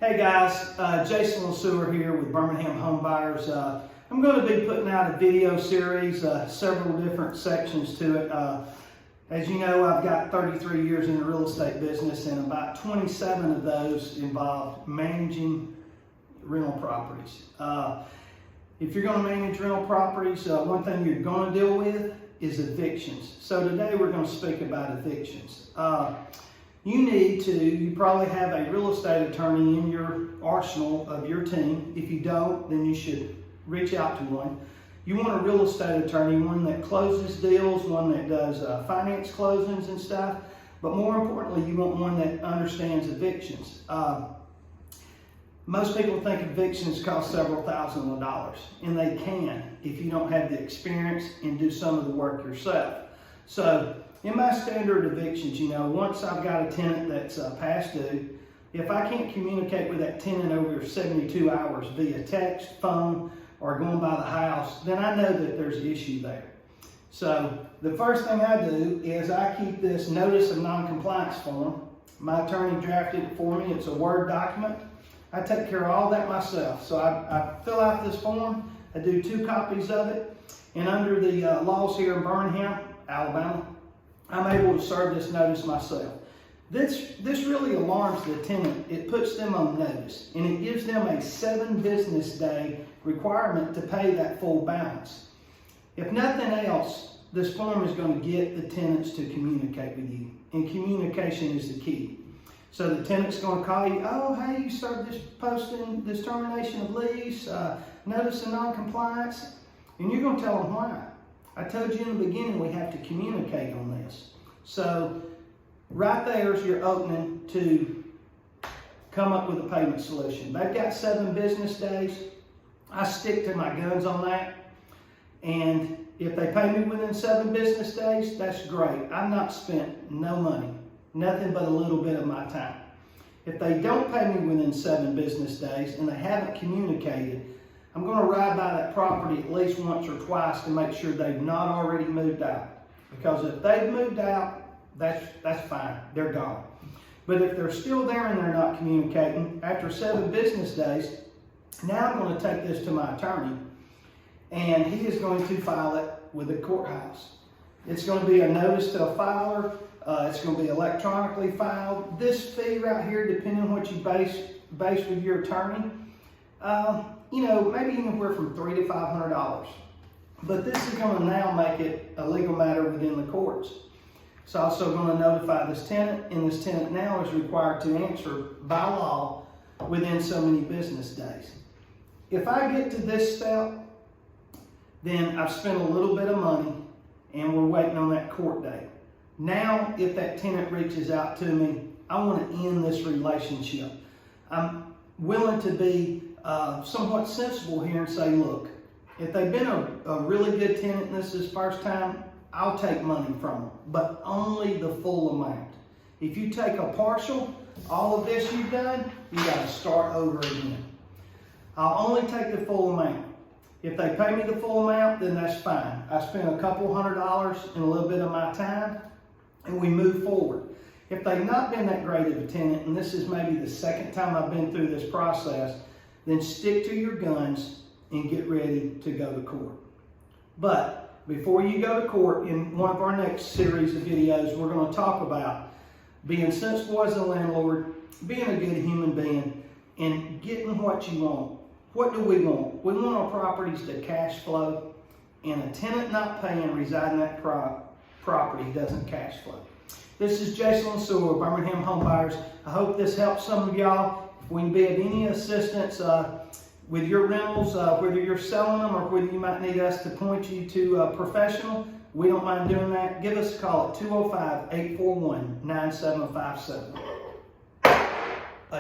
Hey guys, Jason Sewer here with Birmingham Home Buyers. I'm going to be putting out a video series, several different sections to it. As you know, I've got 33 years in the real estate business, and about 27 of those involve managing rental properties. If you're going to manage rental properties, one thing you're going to deal with is evictions. So today we're going to speak about evictions. You probably have a real estate attorney in your arsenal of your team. If you don't, then you should reach out to one. You want a real estate attorney, one that closes deals, one that does finance closings and stuff. But more importantly, you want one that understands evictions. Most people think evictions cost several thousands of dollars, and they can if you don't have the experience and do some of the work yourself. So in my standard evictions, once I've got a tenant that's past due, if I can't communicate with that tenant over 72 hours via text, phone, or going by the house, then I know that there's an issue there. So the first thing I do is I keep this notice of non-compliance form. My attorney drafted it for me. It's a Word document. I take care of all that myself. So I fill out this form. I do 2 copies of it. And under the laws here in Birmingham, Alabama, I'm able to serve this notice myself. This really alarms the tenant. It puts them on notice, and it gives them a 7 business day requirement to pay that full balance. If nothing else, this form is going to get the tenants to communicate with you, and communication is the key. So the tenant's going to call you, oh, hey, you started posting this termination of lease, notice of non-compliance, and you're going to tell them why. I told you in the beginning we have to communicate on this. So right there is your opening to come up with a payment solution. They've got 7 business days. I stick to my guns on that. And if they pay me within 7 business days, that's great. I've not spent no money, nothing but a little bit of my time. If they don't pay me within 7 business days and they haven't communicated, I'm going to ride by that property at least once or twice to make sure they've not already moved out. Because if they've moved out, that's fine. They're gone. But if they're still there and they're not communicating, after 7 business days, now I'm going to take this to my attorney, and he is going to file it with the courthouse. It's going to be a notice to a filer. It's going to be electronically filed. This fee right here, depending on what you base with your attorney, maybe anywhere from $300 to $500. But this is going to now make it a legal matter within the courts. It's also going to notify this tenant, and this tenant now is required to answer by law within so many business days. If I get to this step, then I've spent a little bit of money, and we're waiting on that court date. Now, if that tenant reaches out to me, I want to end this relationship. I'm willing to be somewhat sensible here and say, look, if they've been a really good tenant and this is first time, I'll take money from them, but only the full amount. If you take a partial, all of this you've done, you got to start over again. I'll only take the full amount. If they pay me the full amount, then that's fine. I spent a couple $100 and a little bit of my time, and we move forward. If they've not been that great of a tenant, and this is maybe the second time I've been through this process, then stick to your guns and get ready to go to court. But before you go to court, in one of our next series of videos, we're going to talk about being sensible as a landlord, being a good human being, and getting what you want. What do we want? We want our properties to cash flow, and a tenant not paying residing in that property doesn't cash flow. This is Jason Sewer, Birmingham Home Buyers. I hope this helps some of y'all. If we can be of any assistance with your rentals, whether you're selling them or whether you might need us to point you to a professional, we don't mind doing that. Give us a call at 205-841-9757.